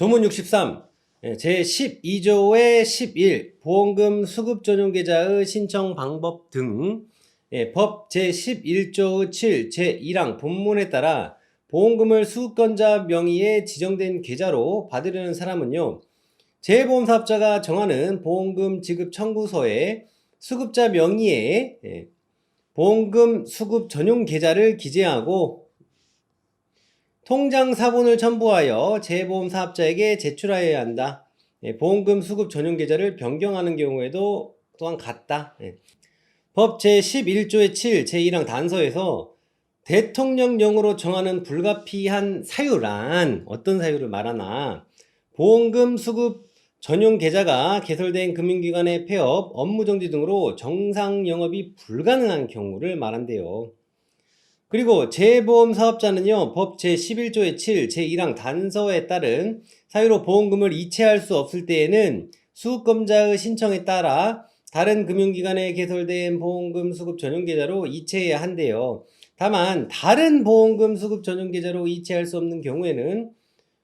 조문 63, 제12조의 11, 보험금 수급 전용 계좌의 신청 방법 등 법 제11조의 7, 제1항 본문에 따라 보험금을 수급권자 명의의 지정된 계좌로 받으려는 사람은요, 재보험사업자가 정하는 보험금 지급 청구서에 수급자 명의의 보험금 수급 전용 계좌를 기재하고 통장 사본을 첨부하여 재보험사업자에게 제출하여야 한다. 보험금 수급 전용 계좌를 변경하는 경우에도 또한 같다. 법 제11조의 7, 제1항 단서에서 대통령령으로 정하는 불가피한 사유란 어떤 사유를 말하나, 보험금 수급 전용 계좌가 개설된 금융기관의 폐업, 업무정지 등으로 정상 영업이 불가능한 경우를 말한대요. 그리고 재보험 사업자는요, 법 제11조의 7, 제1항 단서에 따른 사유로 보험금을 이체할 수 없을 때에는 수급권자의 신청에 따라 다른 금융기관에 개설된 보험금 수급 전용 계좌로 이체해야 한대요. 다만 다른 보험금 수급 전용 계좌로 이체할 수 없는 경우에는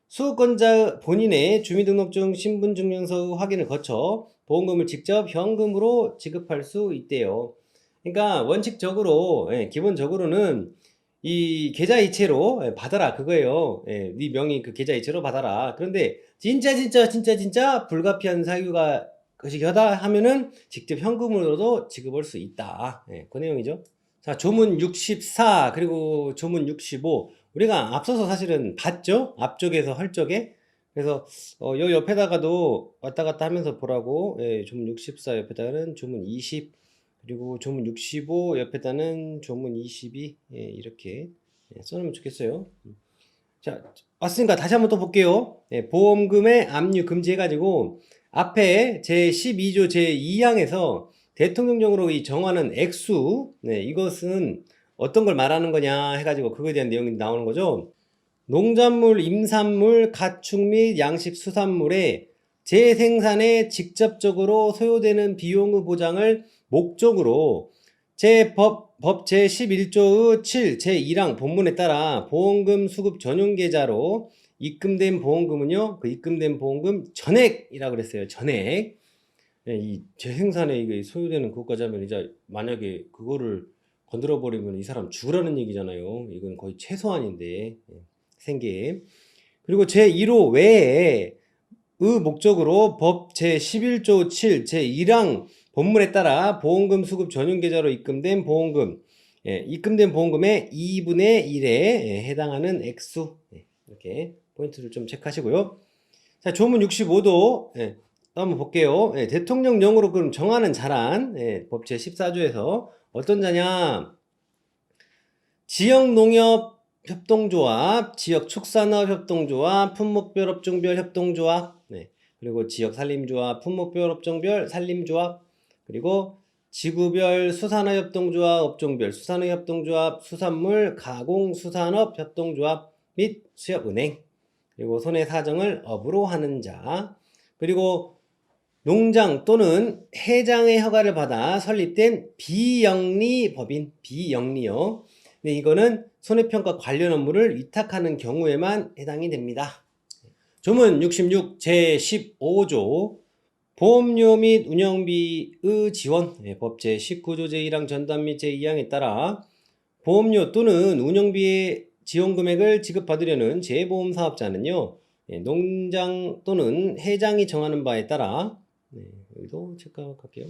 수급권자 본인의 주민등록증, 신분증명서 확인을 거쳐 보험금을 직접 현금으로 지급할 수 있대요. 그러니까 원칙적으로, 기본적으로는 이 계좌 이체로 받아라 그거예요. 네 명의 그 계좌 이체로 받아라. 그런데 진짜 불가피한 사유가 것이다 하면은 직접 현금으로도 지급할 수 있다. 그 내용이죠. 자, 조문 64 그리고 조문 65 우리가 앞서서 사실은 봤죠? 앞쪽에서 헐쪽에. 그래서 요 옆에다가도 왔다 갔다 하면서 보라고, 조문 64 옆에다가는 조문 20 그리고 조문 65 옆에다는 조문 22 이렇게 써놓으면 좋겠어요. 자, 왔으니까 다시 한번 또 볼게요. 보험금의 압류 금지해가지고 앞에 제12조 제2항에서 대통령령으로 이 정하는 액수, 이것은 어떤 걸 말하는 거냐 해가지고 그거에 대한 내용이 나오는 거죠. 농작물, 임산물, 가축 및 양식 수산물의 재생산에 직접적으로 소요되는 비용의 보장을 목적으로 법 제11조의 7, 제1항 본문에 따라 보험금 수급 전용 계좌로 입금된 보험금은요, 그 입금된 보험금 전액이라고 그랬어요. 전액. 이 재생산에 이게 소요되는 그것까지 하면 이제 만약에 그거를 건드려 버리면 이 사람 죽으라는 얘기잖아요. 이건 거의 최소한인데, 생계. 그리고 제1호 외에 의 목적으로 법 제11조 7, 제1항 본문에 따라 보험금 수급 전용 계좌로 입금된 보험금, 입금된 보험금의 2분의 1에 해당하는 액수, 이렇게 포인트를 좀 체크하시고요. 자, 조문 65도 또 한번 볼게요. 대통령령으로 그럼 정하는 자란, 법 제14조에서 어떤 자냐? 지역농협협동조합, 지역축산업협동조합, 품목별업종별협동조합, 그리고 지역산림조합, 품목별업종별 산림조합, 그리고 지구별 수산업협동조합, 업종별 수산업협동조합, 수산물 가공수산업협동조합 및 수협은행, 그리고 손해 사정을 업으로 하는 자, 그리고 농장 또는 해장의 허가를 받아 설립된 비영리 법인, 비영리요. 근데 이거는 손해평가 관련 업무를 위탁하는 경우에만 해당이 됩니다. 조문 66 제15조 보험료 및 운영비의 지원, 법 제19조 제1항 전담 및 제2항에 따라 보험료 또는 운영비의 지원 금액을 지급받으려는 재보험 사업자는요, 농장 또는 해장이 정하는 바에 따라, 여기도 체크할게요.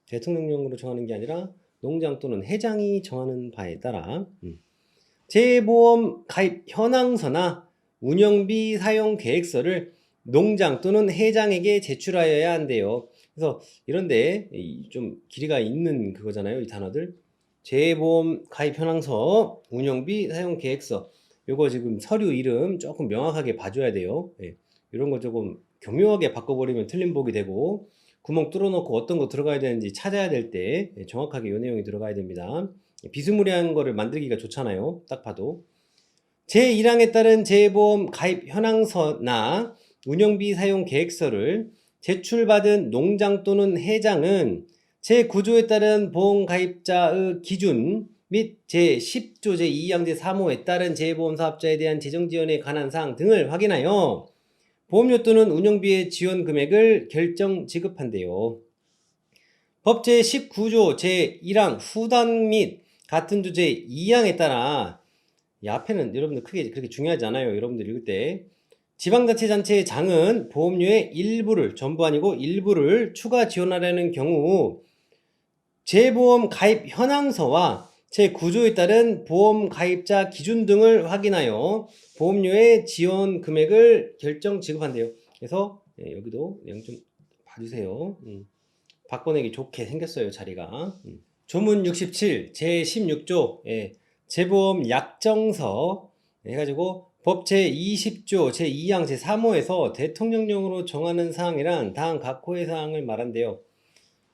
대통령령으로 정하는 게 아니라 농장 또는 해장이 정하는 바에 따라 재보험 가입 현황서나 운영비 사용 계획서를 농장 또는 해장에게 제출하여야 한대요. 그래서 이런데 좀 길이가 있는 그거잖아요, 이 단어들. 재보험 가입 현황서, 운영비 사용 계획서, 요거 지금 서류 이름 조금 명확하게 봐줘야 돼요. 이런 거 조금 교묘하게 바꿔버리면 틀린 복이 되고, 구멍 뚫어놓고 어떤 거 들어가야 되는지 찾아야 될 때 정확하게 이 내용이 들어가야 됩니다. 비스무리한 거를 만들기가 좋잖아요, 딱 봐도. 제1항에 따른 재보험 가입 현황서나 운영비 사용 계획서를 제출받은 농장 또는 해장은 제9조에 따른 보험가입자의 기준 및 제10조 제2항 제3호에 따른 재보험사업자에 대한 재정지원에 관한 사항 등을 확인하여 보험료 또는 운영비의 지원 금액을 결정 지급한대요. 법 제19조 제1항 후단 및 같은 조 제2항에 따라 이 앞에는 여러분들 크게 그렇게 중요하지 않아요. 여러분들 읽을 때 지방자치단체의 장은 보험료의 일부를, 전부 아니고 일부를 추가 지원하려는 경우 재보험 가입 현황서와 제9조에 따른 보험 가입자 기준 등을 확인하여 보험료의 지원 금액을 결정 지급한대요. 그래서 여기도 내용 좀 봐주세요. 바꿔내기 좋게 생겼어요, 자리가. 조문 67 제16조 재보험 약정서 해가지고 법 제20조 제2항 제3호에서 대통령령으로 정하는 사항이란 다음 각 호의 사항을 말한대요.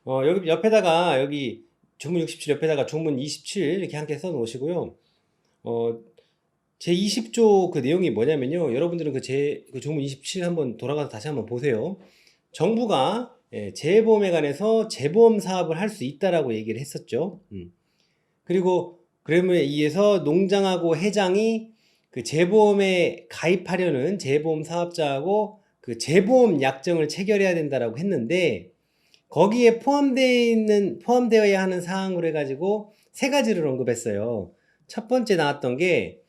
여기 옆에다가 여기 조문 67 옆에다가 조문 27 이렇게 함께 써 놓으시고요. 제20조 그 내용이 뭐냐면요. 여러분들은 그 조문 27 한번 돌아가서 다시 한번 보세요. 정부가 재보험에 관해서 재보험 사업을 할 수 있다라고 얘기를 했었죠. 그리고 그러면 의해서 농장하고 해장이 그 재보험에 가입하려는 재보험 사업자하고 그 재보험 약정을 체결해야 된다라고 했는데 거기에 포함되어야 하는 사항으로 해가지고 세 가지를 언급했어요. 첫 번째 나왔던 게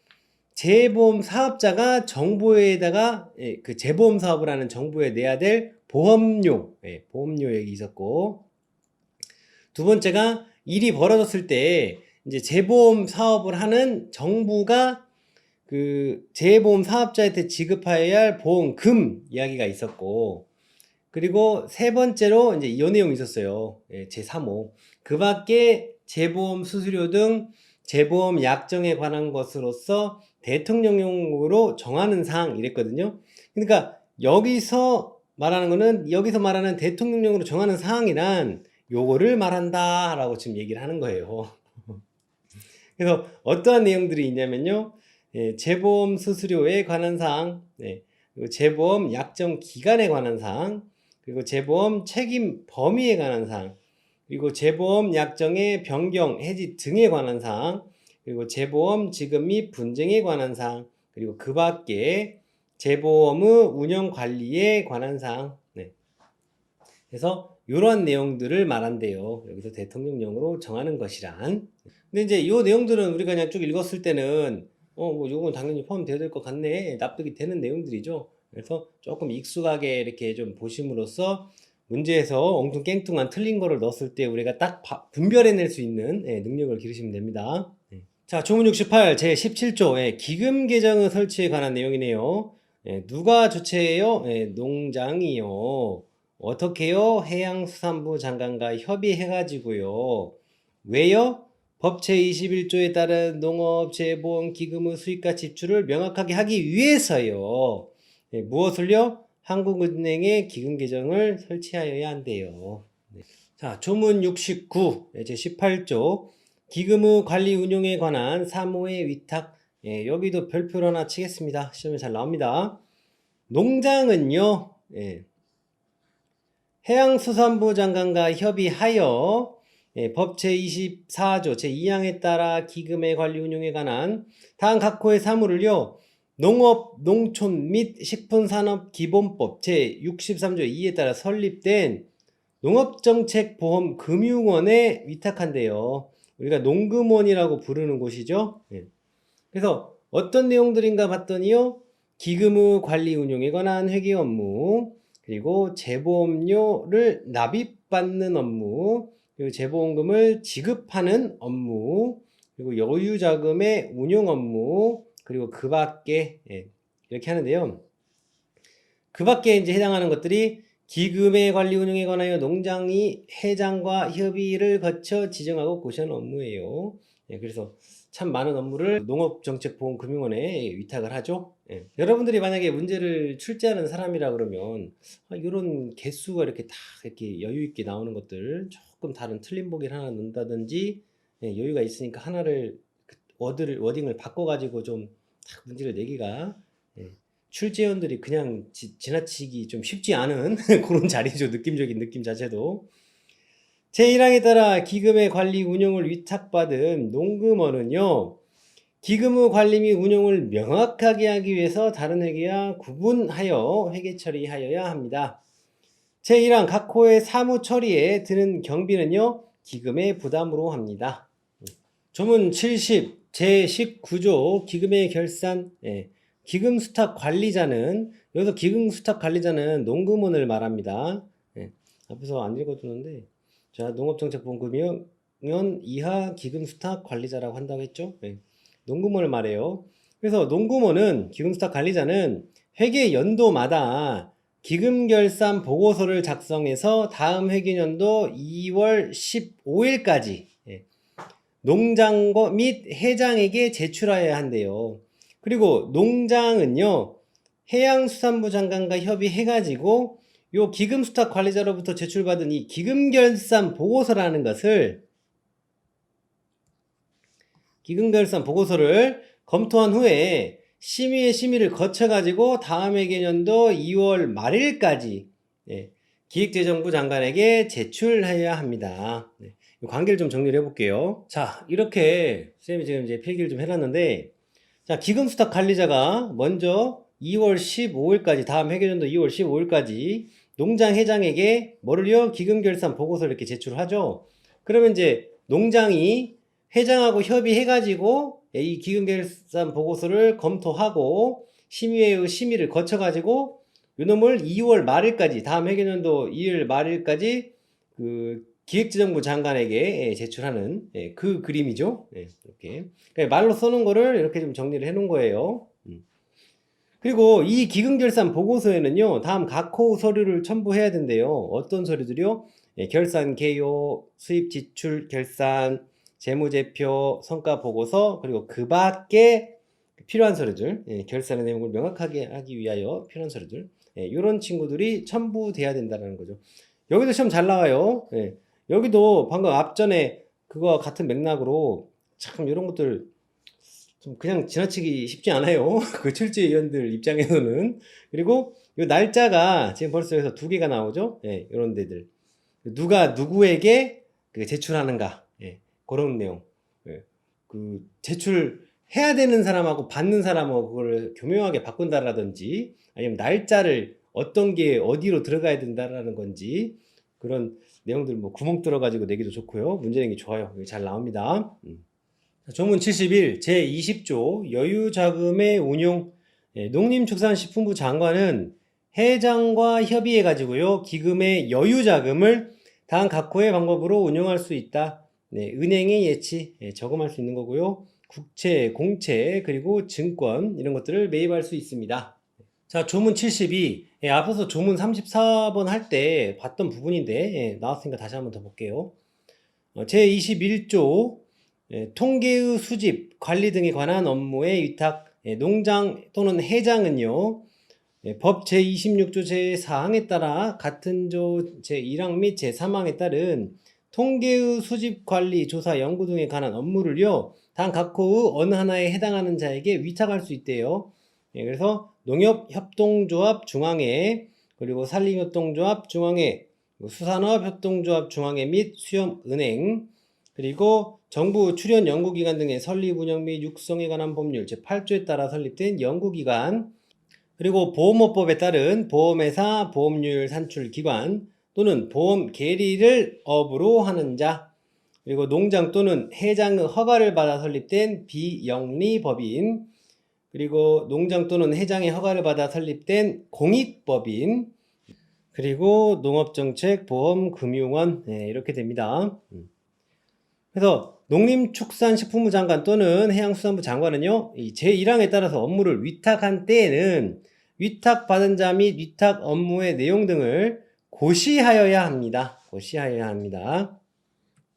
재보험 사업자가 정부에다가 그 재보험 사업을 하는 정부에 내야 될 보험료, 보험료 얘기 있었고, 두 번째가 일이 벌어졌을 때 이제 재보험 사업을 하는 정부가 그 재보험 사업자한테 지급해야 할 보험금 이야기가 있었고, 그리고 세 번째로 이제 이 내용이 있었어요. 제3호. 그 밖에 재보험 수수료 등 재보험 약정에 관한 것으로서 대통령령으로 정하는 사항 이랬거든요. 그러니까 여기서 말하는 대통령령으로 정하는 사항이란 요거를 말한다 라고 지금 얘기를 하는 거예요. 그래서 어떠한 내용들이 있냐면요. 재보험 수수료에 관한 사항, 그리고 재보험 약정 기간에 관한 사항, 그리고 재보험 책임 범위에 관한 사항, 그리고 재보험 약정의 변경, 해지 등에 관한 사항, 그리고 재보험 지급 및 분쟁에 관한 사항, 그리고 그 밖에 재보험의 운영 관리에 관한 사항. 그래서 이러한 내용들을 말한대요. 여기서 대통령령으로 정하는 것이란. 근데 이제 이 내용들은 우리가 그냥 쭉 읽었을 때는 뭐 요건 당연히 포함되어야 될 것 같네. 납득이 되는 내용들이죠. 그래서 조금 익숙하게 이렇게 좀 보심으로써 문제에서 엉뚱깽뚱한 틀린 거를 넣었을 때 우리가 딱 분별해낼 수 있는 능력을 기르시면 됩니다. 자, 조문 68 제17조 기금 계정의 설치에 관한 내용이네요. 누가 주최해요? 농장이요. 어떻게요? 해양수산부 장관과 협의해가지고요. 왜요? 법 제21조에 따른 농업재보험기금의 수익과 지출을 명확하게 하기 위해서요. 무엇을요? 한국은행에 기금계정을 설치하여야 한대요. 자, 조문 69 제18조 기금의 관리 운용에 관한 사무의 위탁. 여기도 별표를 하나 치겠습니다. 시험에 잘 나옵니다. 농장은요. 해양수산부 장관과 협의하여 법 제24조 제2항에 따라 기금의 관리 운용에 관한 다음 각 호의 사무를요. 농업, 농촌 및 식품산업기본법 제63조 2에 따라 설립된 농업정책보험금융원에 위탁한대요. 우리가 농금원이라고 부르는 곳이죠. 그래서 어떤 내용들인가 봤더니요. 기금의 관리 운용에 관한 회계 업무, 그리고 재보험료를 납입받는 업무, 그리고 재보험금을 지급하는 업무, 그리고 여유자금의 운용 업무, 그리고 그 밖에 이렇게 하는데요. 그 밖에 이제 해당하는 것들이 기금의 관리 운용에 관하여 농장이 회장과 협의를 거쳐 지정하고 고시하는 업무예요. 그래서 참 많은 업무를 농업정책보험금융원에 위탁을 하죠. 여러분들이 만약에 문제를 출제하는 사람이라 그러면 이런 개수가 이렇게 다 이렇게 여유 있게 나오는 것들 조금 다른 틀린 보기를 하나 넣는다든지 여유가 있으니까 하나를 워딩을 바꿔가지고 좀 딱 문제를 내기가 출제원들이 그냥 지나치기 좀 쉽지 않은 그런 자리죠. 느낌적인 느낌 자체도. 제1항에 따라 기금의 관리 운영을 위탁받은 농금원은요. 기금 후 관리 및 운용을 명확하게 하기 위해서 다른 회계와 구분하여 회계 처리하여야 합니다. 제1항 각 호의 사무 처리에 드는 경비는요, 기금의 부담으로 합니다. 조문 70 제19조 기금의 결산. 기금 수탁 관리자는, 여기서 기금 수탁 관리자는 농금원을 말합니다. 앞에서 안 읽어두는데, 자, 농업정책본금위원 이하 기금 수탁 관리자라고 한다고 했죠. 농금원을 말해요. 그래서 농금원은, 기금 수탁 관리자는 회계 연도마다 기금 결산 보고서를 작성해서 다음 회계년도 2월 15일까지 농장 및 회장에게 제출하여야 한대요. 그리고 농장은요, 해양수산부 장관과 협의해가지고 요 기금수탁 관리자로부터 제출받은 이 기금결산 보고서라는 것을, 기금결산 보고서를 검토한 후에 심의의 심의를 거쳐가지고 다음 회계년도 2월 말일까지 기획재정부 장관에게 제출해야 합니다. 관계를 좀 정리를 해볼게요. 자, 이렇게 쌤이 지금 이제 필기를 좀 해놨는데, 자, 기금수탁 관리자가 먼저 2월 15일까지, 다음 회계년도 2월 15일까지 농장 회장에게 뭐를요? 기금결산 보고서를 이렇게 제출하죠. 그러면 이제 농장이 회장하고 협의해가지고 이 기금결산 보고서를 검토하고 심의회의 심의를 거쳐가지고 요놈을 2월 말일까지, 다음 회계년도 2월 말일까지 그 기획재정부 장관에게 제출하는 그 그림이죠. 이렇게 말로 써놓은 거를 이렇게 좀 정리를 해놓은 거예요. 그리고 이 기금결산 보고서에는요, 다음 각 호 서류를 첨부해야 된대요. 어떤 서류들이요? 결산 개요, 수입 지출 결산, 재무제표, 성과 보고서, 그리고 그 밖에 필요한 서류들, 결산의 내용을 명확하게 하기 위하여 필요한 서류들, 이런 친구들이 첨부돼야 된다는 거죠. 여기도 시험 잘 나와요. 여기도 방금 앞전에 그거와 같은 맥락으로 참 이런 것들 좀 그냥 지나치기 쉽지 않아요. 그 출제위원들 입장에서는. 그리고 이 날짜가 지금 벌써 여기서 2개가 나오죠. 이런 데들. 누가 누구에게 제출하는가. 그런 내용. 그 제출해야 되는 사람하고 받는 사람하고 그걸 교묘하게 바꾼다라든지, 아니면 날짜를 어떤 게 어디로 들어가야 된다라는 건지, 그런 내용들 뭐 구멍 뚫어가지고 내기도 좋고요. 문제 내기 좋아요. 잘 나옵니다. 조문 71 제20조 여유자금의 운용. 농림축산식품부 장관은 회장과 협의해가지고요, 기금의 여유자금을 다음 각 호의 방법으로 운용할 수 있다. 은행의 예치, 저금할 수 있는 거고요. 국채, 공채, 그리고 증권, 이런 것들을 매입할 수 있습니다. 자, 조문 72. 앞서서 조문 34번 할 때 봤던 부분인데, 나왔으니까 다시 한번 더 볼게요. 제21조 통계의 수집, 관리 등에 관한 업무의 위탁. 농장 또는 회장은요, 법 제26조 제4항에 따라 같은 조 제1항 및 제3항에 따른 통계의 수집, 관리, 조사, 연구 등에 관한 업무를요, 단 각 호의 어느 하나에 해당하는 자에게 위탁할 수 있대요. 그래서 농협협동조합 중앙회, 그리고 산림협동조합 중앙회, 수산업협동조합 중앙회 및 수협은행, 그리고 정부 출연 연구기관 등의 설립, 운영 및 육성에 관한 법률 제8조에 따라 설립된 연구기관, 그리고 보험업법에 따른 보험회사, 보험료율 산출기관 또는 보험 계리를 업으로 하는 자, 그리고 농장 또는 회장의 허가를 받아 설립된 비영리법인, 그리고 농장 또는 회장의 허가를 받아 설립된 공익법인, 그리고 농업정책보험금융원, 이렇게 됩니다. 그래서 농림축산식품부 장관 또는 해양수산부 장관은요, 이 제1항에 따라서 업무를 위탁한 때에는 위탁받은 자 및 위탁 업무의 내용 등을 고시하여야 합니다. 고시하여야 합니다.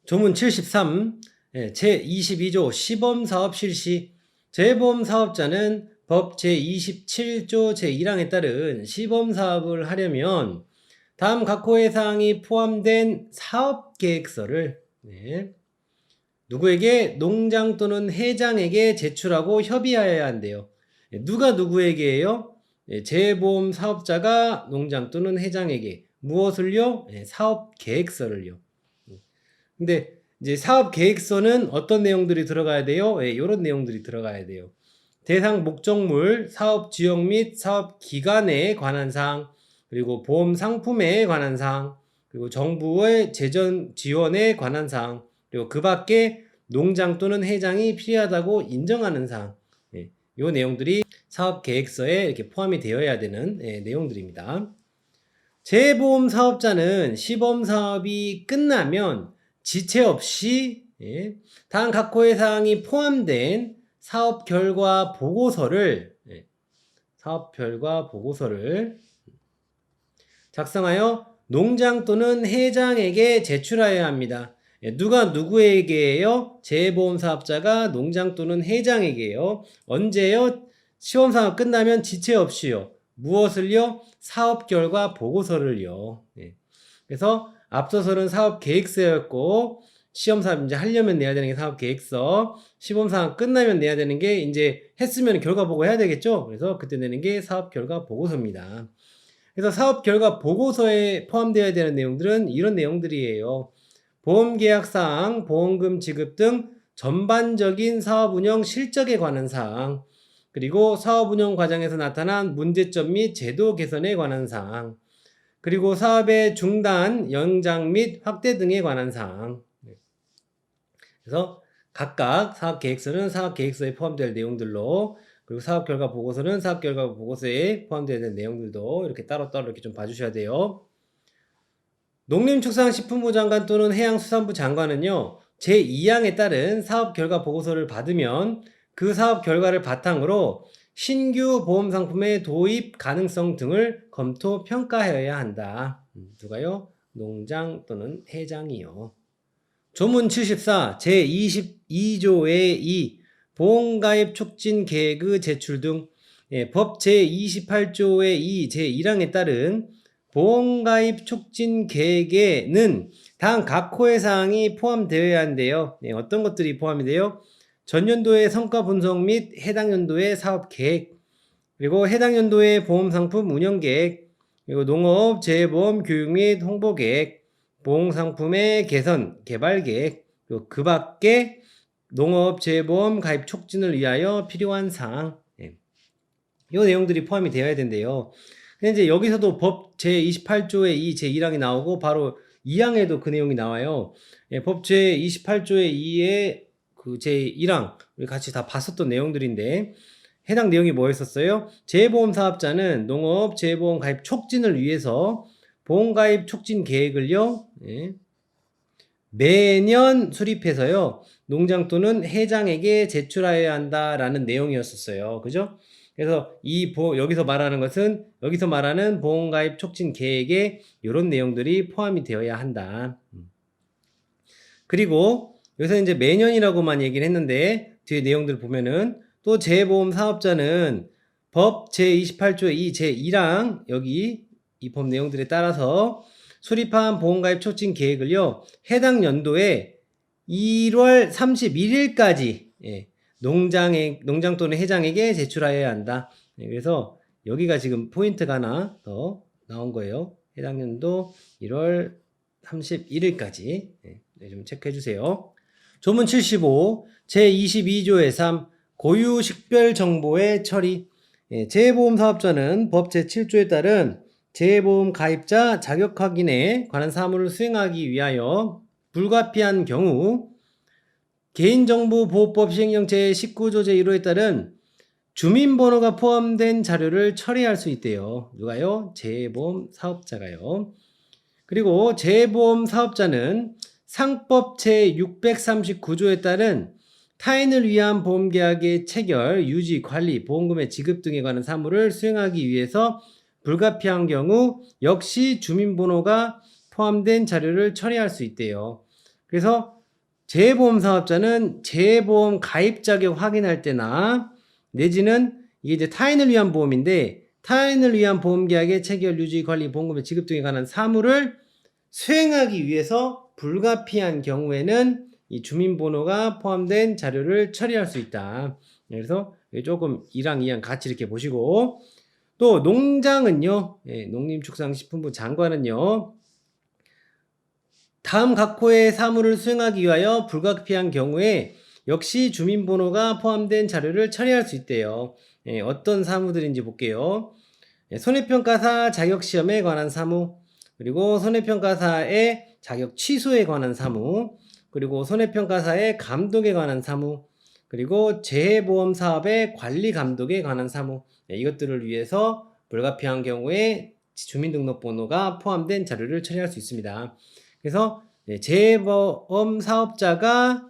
조문 73 제22조 시범사업 실시. 재보험사업자는 법 제27조 제1항에 따른 시범사업을 하려면 다음 각 호의 사항이 포함된 사업계획서를 누구에게? 농장 또는 회장에게 제출하고 협의하여야 한대요. 누가 누구에게요? 재보험 사업자가 농장 또는 회장에게 무엇을요? 사업 계획서를요. 근데 이제 사업 계획서는 어떤 내용들이 들어가야 돼요? 예, 이런 내용들이 들어가야 돼요. 대상 목적물, 사업 지역 및 사업 기간에 관한 사항, 그리고 보험 상품에 관한 사항, 그리고 정부의 재정 지원에 관한 사항, 그리고 그 밖에 농장 또는 회장이 필요하다고 인정하는 사항, 예, 이 내용들이 사업 계획서에 이렇게 포함이 되어야 되는 내용들입니다. 재보험 사업자는 시범 사업이 끝나면 지체 없이 다음 각호의 사항이 포함된 사업 결과 보고서를 작성하여 농장 또는 회장에게 제출하여야 합니다. 누가 누구에게요? 재보험 사업자가 농장 또는 회장에게요. 언제요? 시범 사업 끝나면 지체 없이요. 무엇을요? 사업 결과 보고서를요. 그래서 앞서서는 사업 계획서였고 시험 사업 이제 하려면 내야 되는 게 사업 계획서, 시범 사업 끝나면 내야 되는 게 이제 했으면 결과 보고 해야 되겠죠. 그래서 그때 내는 게 사업 결과 보고서입니다. 그래서 사업 결과 보고서에 포함되어야 되는 내용들은 이런 내용들이에요. 보험계약사항, 보험금 지급 등 전반적인 사업운영 실적에 관한 사항, 그리고 사업운영 과정에서 나타난 문제점 및 제도 개선에 관한 사항, 그리고 사업의 중단, 연장 및 확대 등에 관한 사항. 그래서 각각 사업계획서는 사업계획서에 포함될 내용들로, 그리고 사업결과 보고서는 사업결과 보고서에 포함되는 내용들도 이렇게 따로따로 이렇게 좀 봐주셔야 돼요. 농림축산식품부 장관 또는 해양수산부 장관은요, 제2항에 따른 사업결과 보고서를 받으면 그 사업 결과를 바탕으로 신규 보험상품의 도입 가능성 등을 검토 평가해야 한다. 누가요? 농장 또는 회장이요. 조문 74 제22조의 2 보험가입 촉진 계획의 제출 등 법 제28조의 2 제1항에 따른 보험가입 촉진 계획에는 다음 각호의 사항이 포함되어야 한대요. 어떤 것들이 포함이 돼요? 전년도의 성과 분석 및 해당 연도의 사업 계획, 그리고 해당 연도의 보험상품 운영 계획, 그리고 농업 재보험 교육 및 홍보 계획, 보험상품의 개선 개발 계획, 그리고 그 밖에 농업 재보험 가입 촉진을 위하여 필요한 사항, 이 내용들이 포함이 되어야 된대요. 근데 이제 여기서도 법 제28조의 2 제1항이 나오고 바로 2항에도 그 내용이 나와요. 법 제28조의 2의 그 제1항 우리 같이 다 봤었던 내용들인데 해당 내용이 뭐였었어요? 재보험 사업자는 농업 재보험 가입 촉진을 위해서 보험 가입 촉진 계획을요 매년 수립해서요 농장 또는 회장에게 제출하여야 한다라는 내용이었었어요. 그죠? 그래서 여기서 말하는 것은 여기서 말하는 보험 가입 촉진 계획에 이런 내용들이 포함이 되어야 한다. 그리고 여기서 이제 매년이라고만 얘기를 했는데 뒤에 내용들 보면은 또 재보험 사업자는 법 제28조 2 제1항 여기 이 법 내용들에 따라서 수립한 보험가입 촉진 계획을요 해당 연도에 1월 31일까지 농장 또는 회장에게 제출하여야 한다. 그래서 여기가 지금 포인트가 하나 더 나온 거예요. 해당 연도 1월 31일까지 좀 체크해 주세요. 조문 75 제22조의 3 고유 식별 정보의 처리. 재보험 사업자는 법 제7조에 따른 재보험 가입자 자격 확인에 관한 사무를 수행하기 위하여 불가피한 경우 개인정보보호법 시행령 제19조 제1호에 따른 주민번호가 포함된 자료를 처리할 수 있대요. 누가요? 재보험 사업자가요. 그리고 재보험 사업자는 상법 제639조에 따른 타인을 위한 보험계약의 체결, 유지, 관리, 보험금의 지급 등에 관한 사무를 수행하기 위해서 불가피한 경우 역시 주민번호가 포함된 자료를 처리할 수 있대요. 그래서 재보험 사업자는 재보험 가입 자격 확인할 때나 내지는 이게 이제 타인을 위한 보험인데 타인을 위한 보험계약의 체결, 유지, 관리, 보험금의 지급 등에 관한 사무를 수행하기 위해서 불가피한 경우에는 이 주민번호가 포함된 자료를 처리할 수 있다. 그래서 조금 1항, 2항 같이 이렇게 보시고 또 농장은요, 농림축산식품부 장관은요, 다음 각호의 사무를 수행하기 위하여 불가피한 경우에 역시 주민번호가 포함된 자료를 처리할 수 있대요. 어떤 사무들인지 볼게요. 손해평가사 자격시험에 관한 사무, 그리고 손해평가사의 자격 취소에 관한 사무, 그리고 손해평가사의 감독에 관한 사무, 그리고 재해보험 사업의 관리 감독에 관한 사무, 이것들을 위해서 불가피한 경우에 주민등록번호가 포함된 자료를 처리할 수 있습니다. 그래서 재해보험 사업자가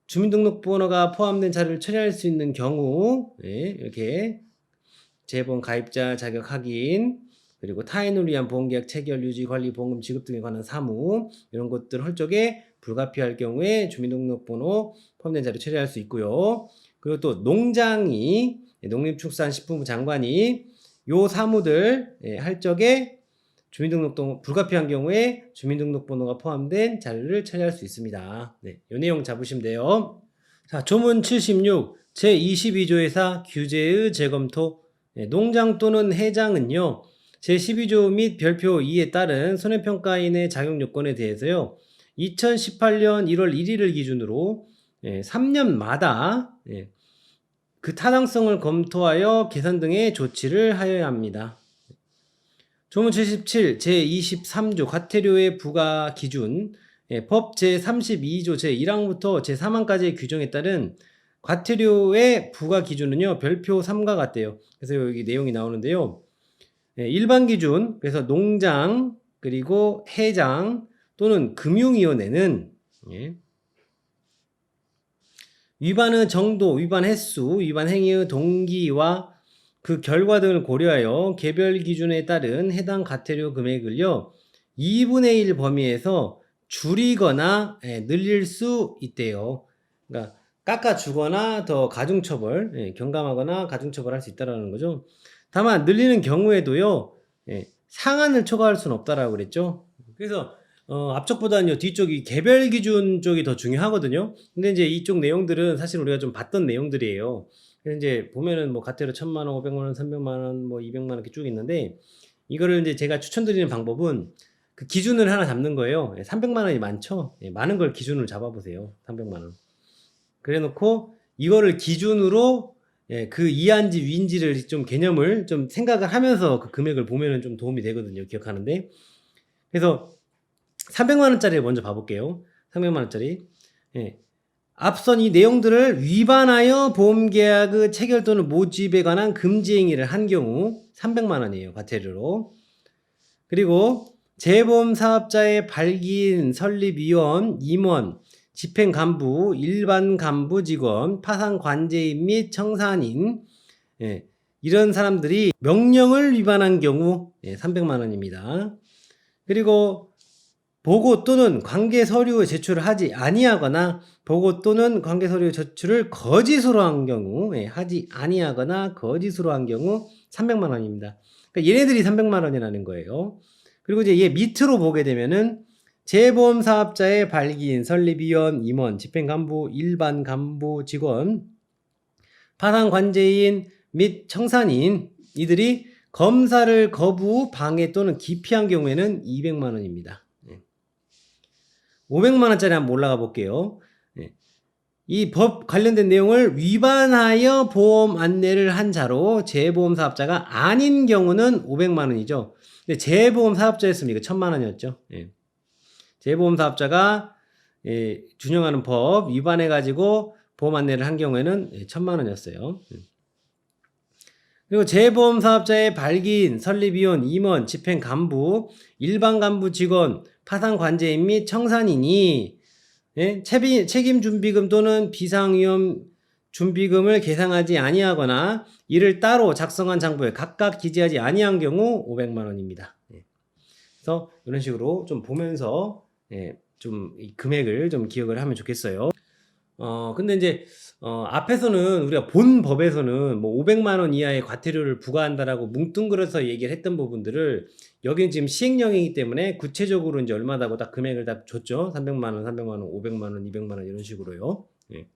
주민등록번호가 포함된 자료를 처리할 수 있는 경우 이렇게 재해보험 가입자 자격 확인, 그리고 타인을 위한 보험계약 체결, 유지, 관리, 보험금 지급 등에 관한 사무, 이런 것들 할 적에 불가피할 경우에 주민등록번호 포함된 자료 처리할 수 있고요. 그리고 또 농장이, 농림축산식품부 장관이 요 사무들 할 적에 주민등록번호 불가피한 경우에 주민등록번호가 포함된 자료를 처리할 수 있습니다. 이 내용 잡으시면 돼요. 자, 조문 76 제22조에서 규제의 재검토. 농장 또는 해장은요, 제12조 및 별표 2에 따른 손해평가인의 자격요건에 대해서요, 2018년 1월 1일을 기준으로 3년마다 그 타당성을 검토하여 개선 등의 조치를 하여야 합니다. 조문 77 제23조 과태료의 부과 기준, 법 제32조 제1항부터 제3항까지의 규정에 따른 과태료의 부과 기준은요, 별표 3과 같대요. 그래서 여기 내용이 나오는데요. 일반 기준, 그래서 농장, 그리고 해장 또는 금융위원회는 위반의 정도, 위반 횟수, 위반 행위의 동기와 그 결과 등을 고려하여 개별 기준에 따른 해당 과태료 금액을요, 2분의 1 범위에서 줄이거나 늘릴 수 있대요. 그러니까 깎아주거나 더 가중처벌, 경감하거나 가중처벌할 수 있다는 거죠. 다만 늘리는 경우에도요, 상한을 초과할 수는 없다라고 그랬죠. 그래서 앞쪽보다는 뒤쪽이 개별 기준 쪽이 더 중요하거든요. 근데 이제 이쪽 내용들은 사실 우리가 좀 봤던 내용들이에요. 그래서 이제 보면은 뭐 과태료 1,000만 원, 500만 원, 300만 원, 뭐 200만 원 이렇게 쭉 있는데, 이거를 이제 제가 추천드리는 방법은 그 기준을 하나 잡는 거예요. 300만 원이 많죠. 많은 걸 기준으로 잡아보세요. 300만 원. 그래 놓고 이거를 기준으로 그 이하인지 위인지를 좀 개념을 좀 생각을 하면서 그 금액을 보면은 좀 도움이 되거든요. 기억하는데. 그래서 300만 원짜리를 먼저 봐볼게요. 300만 원짜리. 앞선 이 내용들을 위반하여 보험계약의 체결 또는 모집에 관한 금지 행위를 한 경우 300만 원이에요. 과태료로. 그리고 재보험 사업자의 발기인, 설립위원, 임원, 집행간부, 일반 간부 직원, 파산 관제인 및 청산인, 이런 사람들이 명령을 위반한 경우 300만 원입니다. 그리고 보고 또는 관계 서류 제출을 하지 아니하거나 보고 또는 관계 서류 제출을 거짓으로 한 경우, 하지 아니하거나 거짓으로 한 경우 300만 원입니다. 그러니까 얘네들이 300만 원이라는 거예요. 그리고 이제 얘 밑으로 보게 되면은 재보험 사업자의 발기인, 설립위원, 임원, 집행간부, 일반 간부 직원, 파산 관제인 및 청산인, 이들이 검사를 거부, 방해 또는 기피한 경우에는 200만 원입니다. 500만 원짜리 한번 올라가 볼게요. 이 법 관련된 내용을 위반하여 보험 안내를 한 자로 재보험 사업자가 아닌 경우는 500만 원이죠. 근데 재보험 사업자였으면 이거 1000만 원이었죠. 재보험 사업자가 준용하는 법 위반해 가지고 보험 안내를 한 경우에는 1000만 원이었어요. 그리고 재보험 사업자의 발기인, 설립위원, 임원, 집행간부, 일반 간부 직원, 파산 관제인 및 청산인이 책임준비금 또는 비상위험 준비금을 계상하지 아니하거나 이를 따로 작성한 장부에 각각 기재하지 아니한 경우 500만 원입니다. 그래서 이런 식으로 좀 보면서 좀 이 금액을 좀 기억을 하면 좋겠어요. 근데 이제 앞에서는 우리가 본 법에서는 뭐 500만 원 이하의 과태료를 부과한다라고 뭉뚱그려서 얘기를 했던 부분들을 여기는 지금 시행령이기 때문에 구체적으로 이제 얼마다고 딱 금액을 딱 줬죠. 300만 원, 300만 원, 500만 원, 200만 원 이런 식으로요.